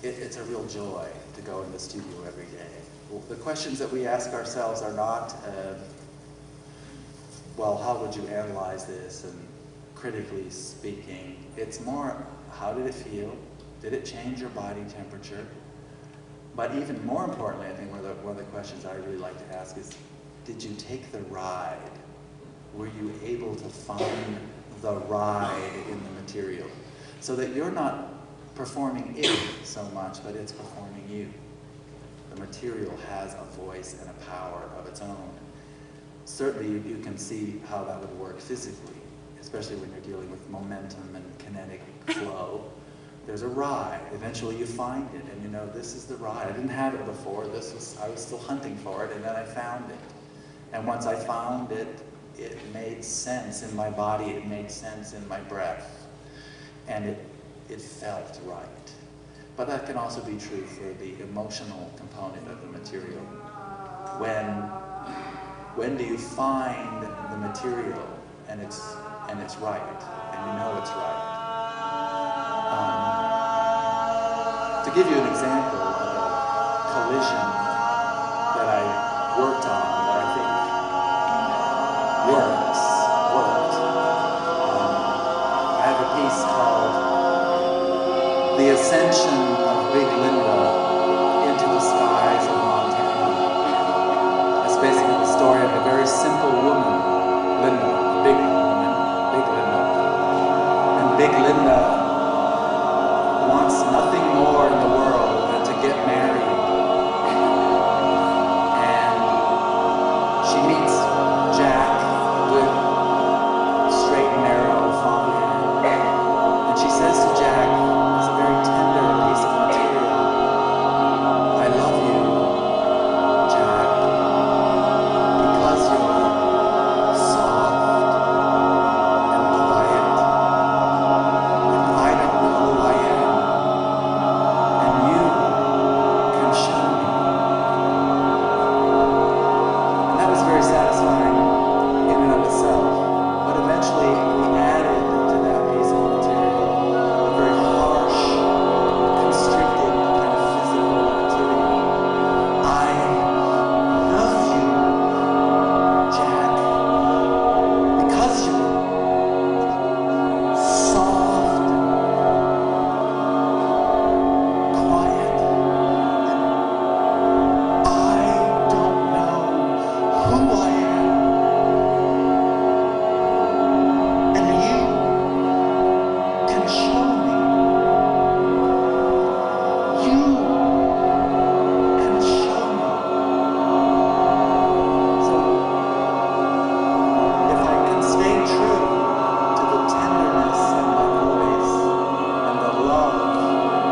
it's a real joy to go in the studio every day. The questions that we ask ourselves are not, well, how would you analyze this, and critically speaking. It's more, how did it feel? Did it change your body temperature? But even more importantly, I think one of the questions I really like to ask is, did you take the ride? Were you able to find the ride in the material? So that you're not performing it so much, but it's performing you. The material has a voice and a power of its own. Certainly you can see how that would work physically, especially when you're dealing with momentum and kinetic flow. There's a ride. Eventually you find it, and you know, this is the ride. I didn't have it before. I was still hunting for it, and then I found it. And once I found it, it made sense in my body. It made sense in my breath, and it felt right. But that can also be true for the emotional component of the material. When do you find the material and it's right, and you know it's right? To give you an example of a collision that I worked on that I think worked. I have a piece called The Ascension of Big Linda into the Skies of Montana. It's basically the story of a very simple woman, Linda, a big woman, Big Linda. And Big Linda wants nothing more in the world than to get married. And she meets Jack, good, straight and narrow, fond hand. And she says to Jack, it's a very tender piece of material, I love you, Jack, because you're soft and quiet, and I don't know who I am, and you can show me. And that was very satisfying in and of itself. But eventually we added to that piece of material a very harsh, constricted kind of physical activity. I love you, Jack, because you're soft, quiet, and I don't know who I am, and you can show me. You can show me. So if I can stay true to the tenderness in my voice and the love,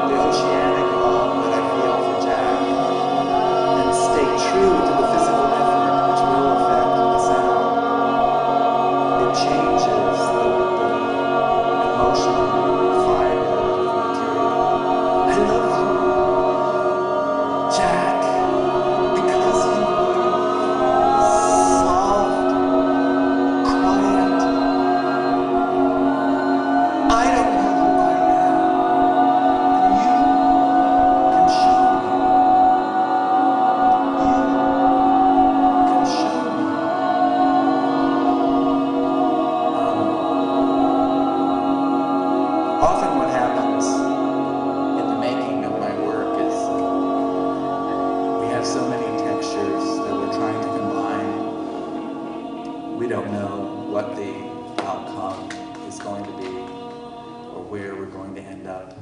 the oceanic love that I feel for Jack, and stay true to the physical effort which will affect the sound, it changes the emotional fiber of the material. I love you, Jack, because you are soft, quiet. I don't know who I am, and you can show me. You can show me. Often what happens in the making of my work is we have so many textures that we're trying to combine. We don't know what the outcome is going to be or where we're going to end up.